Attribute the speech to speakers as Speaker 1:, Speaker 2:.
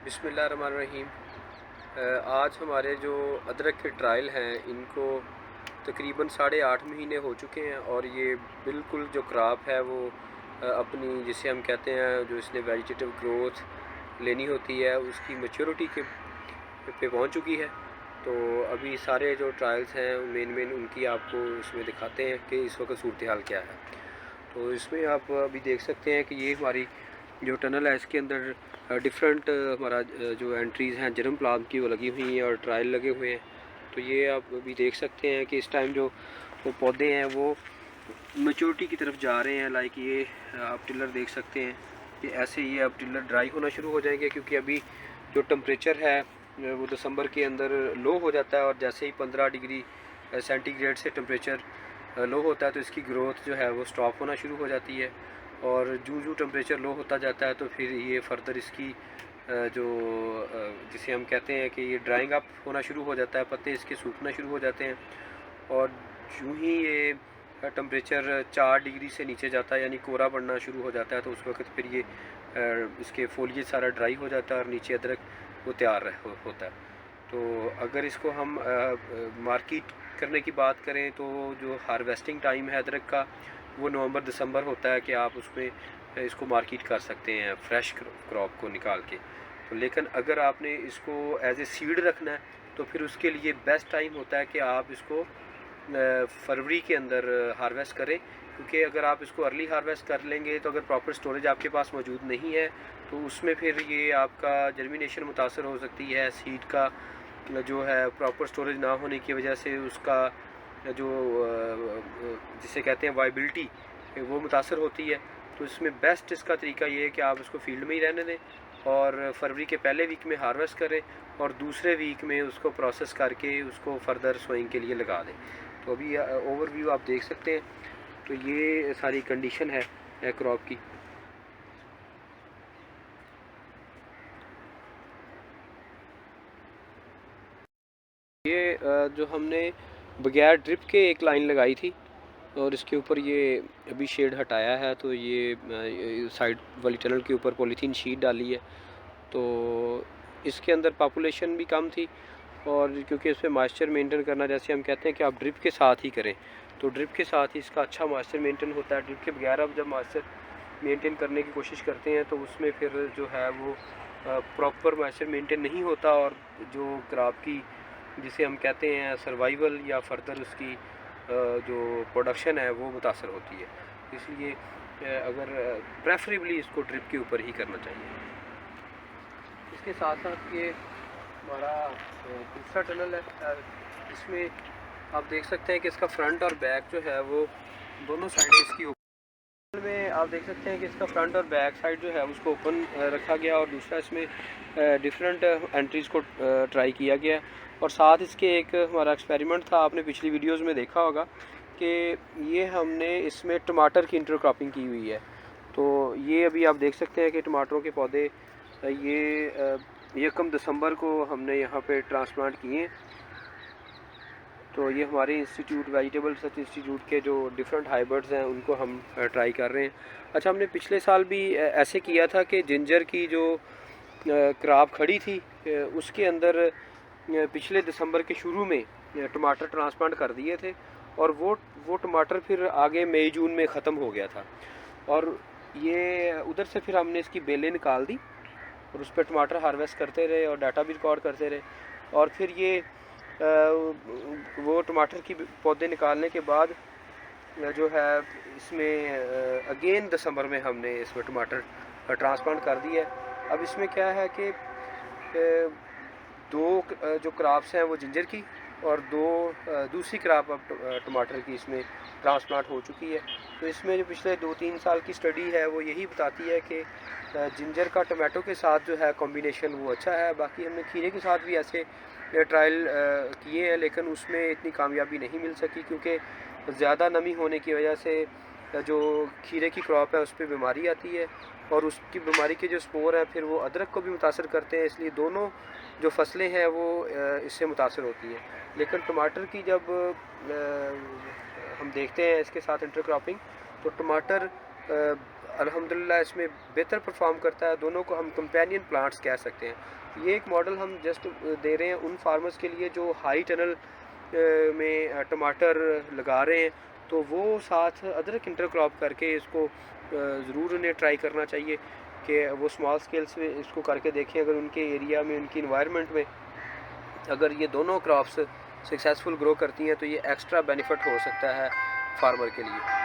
Speaker 1: बिस्मिल्लाहिर्रहमानिर्रहीम। आज हमारे जो अदरक के ट्रायल हैं इनको तकरीबन 8.5 महीने हो चुके हैं और ये बिल्कुल जो क्रॉप है वो अपनी जिसे हम कहते हैं जो इसने वेजिटेटिव ग्रोथ लेनी होती है उसकी मैच्योरिटी के पे पहुंच चुकी है। तो अभी सारे जो ट्रायल्स हैं मेन उनकी आपको इसमें दिखाते हैं कि इस वक्त सूरत हाल क्या है। तो इसमें आप अभी देख सकते हैं कि ये हमारी जो टनल है इसके अंदर डिफरेंट हमारा जो एंट्रीज़ हैं जर्म प्लांट की वो लगी हुई हैं और ट्रायल लगे हुए हैं। तो ये आप अभी देख सकते हैं कि इस टाइम जो वो पौधे हैं वो मैच्योरिटी की तरफ जा रहे हैं। लाइक ये आप टिलर देख सकते हैं कि ऐसे ये अब टिलर ड्राई होना शुरू हो जाएंगे क्योंकि अभी जो टेम्परेचर है वो दिसंबर के अंदर लो हो जाता है और जैसे ही 15 डिग्री सेंटीग्रेड से टेम्परेचर लो होता है तो इसकी ग्रोथ जो है वो स्टॉप होना शुरू हो जाती है। और जूँ टेम्परेचर लो होता जाता है तो फिर ये फर्दर इसकी जो जिसे हम कहते हैं कि ये ड्राइंग अप होना शुरू हो जाता है, पत्ते इसके सूखना शुरू हो जाते हैं। और यूँ ही ये टेम्परेचर 4 डिग्री से नीचे जाता है यानी कोरा पड़ना शुरू हो जाता है तो उस वक्त फिर ये इसके फोलिएज सारा ड्राई हो जाता है और नीचे अदरक वो तैयार होता है। तो अगर इसको हम मार्केट करने की बात करें तो जो हार्वेस्टिंग टाइम है अदरक का वो नवंबर दिसंबर होता है कि आप उसमें इसको मार्केट कर सकते हैं फ्रेश क्रॉप को निकाल के। तो लेकिन अगर आपने इसको एज ए सीड रखना है तो फिर उसके लिए बेस्ट टाइम होता है कि आप इसको फरवरी के अंदर हार्वेस्ट करें। क्योंकि अगर आप इसको अर्ली हार्वेस्ट कर लेंगे तो अगर प्रॉपर स्टोरेज आपके पास मौजूद नहीं है तो उसमें फिर ये आपका जर्मिनेशन मुतासर हो सकती है। सीड का जो है प्रॉपर स्टोरेज ना होने की वजह से उसका जो जिसे कहते हैं वाइबिलिटी वो मुतासर होती है। तो इसमें बेस्ट इसका तरीका ये है कि आप इसको फील्ड में ही रहने दें और फरवरी के पहले वीक में हार्वेस्ट करें और दूसरे वीक में उसको प्रोसेस करके उसको फर्दर सोइंग के लिए लगा दें। तो अभी ओवरव्यू आप देख सकते हैं। तो ये सारी कंडीशन है क्रॉप की। ये जो हमने बगैर ड्रिप के एक लाइन लगाई थी और इसके ऊपर ये अभी शेड हटाया है तो ये साइड वाली टनल के ऊपर पॉलीथीन शीट डाली है। तो इसके अंदर पॉपुलेशन भी कम थी और क्योंकि इस पर मॉइस्चर मेंटेन करना जैसे हम कहते हैं कि आप ड्रिप के साथ ही करें तो ड्रिप के साथ ही इसका अच्छा मॉइस्चर मेंटेन होता है। ड्रिप के बगैर आप जब मॉइस्चर मेंटेन करने की कोशिश करते हैं तो उसमें फिर जो है वो प्रॉपर मॉइस्चर मेंटेन नहीं होता और जो क्रॉप की जिसे हम कहते हैं सर्वाइवल या फर्दर उसकी जो प्रोडक्शन है वो मुतासर होती है। इसलिए अगर प्रेफरेबली इसको ड्रिप के ऊपर ही करना चाहिए। इसके साथ साथ ये हमारा दूसरा टनल है। इसमें आप देख सकते हैं कि इसका फ्रंट और बैक जो है वो दोनों साइडें इसकी ओपन में आप देख सकते हैं कि इसका फ्रंट और बैक साइड जो है उसको ओपन रखा गया और दूसरा इसमें डिफरेंट एंट्रीज़ को ट्राई किया गया। और साथ इसके एक हमारा एक्सपेरिमेंट था, आपने पिछली वीडियोस में देखा होगा कि ये हमने इसमें टमाटर की इंटरक्रॉपिंग की हुई है। तो ये अभी आप देख सकते हैं कि टमाटरों के पौधे ये 1 दिसंबर को हमने यहाँ पे ट्रांसप्लांट किए। तो ये हमारे इंस्टीट्यूट वेजिटेबल रिसर्च इंस्टीट्यूट के जो डिफरेंट हाइब्रिड्स हैं उनको हम ट्राई कर रहे हैं। अच्छा, हमने पिछले साल भी ऐसे किया था कि जिंजर की जो क्रॉप खड़ी थी उसके अंदर पिछले दिसंबर के शुरू में टमाटर ट्रांसप्लांट कर दिए थे और वो टमाटर फिर आगे मई जून में ख़त्म हो गया था। और ये उधर से फिर हमने इसकी बेलें निकाल दी और उस पर टमाटर हार्वेस्ट करते रहे और डाटा भी रिकॉर्ड करते रहे। और फिर ये वो टमाटर की पौधे निकालने के बाद जो है इसमें अगेन दिसंबर में हमने इसमें टमाटर ट्रांसप्लांट कर दिया है। अब इसमें क्या है कि दो जो क्रॉप्स हैं वो जिंजर की और दो दूसरी क्रॉप अब टमाटर की इसमें ट्रांसप्लांट हो चुकी है। तो इसमें जो पिछले 2-3 साल की स्टडी है वो यही बताती है कि जिंजर का टमाटो के साथ जो है कॉम्बिनेशन वो अच्छा है। बाकी हमने खीरे के साथ भी ऐसे ट्रायल किए हैं लेकिन उसमें इतनी कामयाबी नहीं मिल सकी क्योंकि ज़्यादा नमी होने की वजह से जो खीरे की क्रॉप है उस पर बीमारी आती है और उसकी बीमारी के जो स्पोर हैं फिर वो अदरक को भी मुतासर करते हैं। इसलिए दोनों जो फसलें हैं वो इससे मुतासर होती हैं। लेकिन टमाटर की जब हम देखते हैं इसके साथ इंटरक्रॉपिंग तो टमाटर अल्हम्दुलिल्लाह इसमें बेहतर परफॉर्म करता है। दोनों को हम कंपेनियन प्लांट्स कह सकते हैं। ये एक मॉडल हम जस्ट दे रहे हैं उन फार्मर्स के लिए जो हाई टनल में टमाटर लगा रहे हैं, तो वो साथ अदरक इंटरक्रॉप करके इसको ज़रूर उन्हें ट्राई करना चाहिए कि वो स्मॉल स्केल्स में इसको करके देखें। अगर उनके एरिया में, उनकी इन्वायरमेंट में अगर ये दोनों क्रॉप्स सक्सेसफुल ग्रो करती हैं तो ये एक्स्ट्रा बेनिफिट हो सकता है फार्मर के लिए।